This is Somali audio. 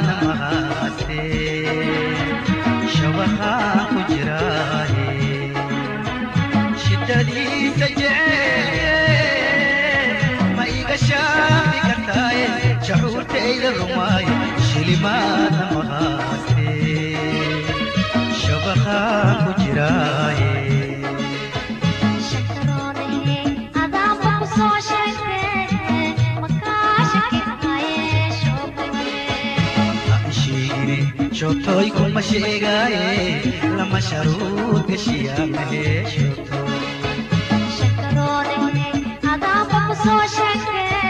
namaste shabaha kujrahe shiddadi sajee ma iga shaafi kartaaye shucuurtayda rumaaye shilimaan namaste shabaha kujrahe شوتوي كل مشيغاي لما شروط قشيا مهي شوتو شكروني هذا بقصو شكري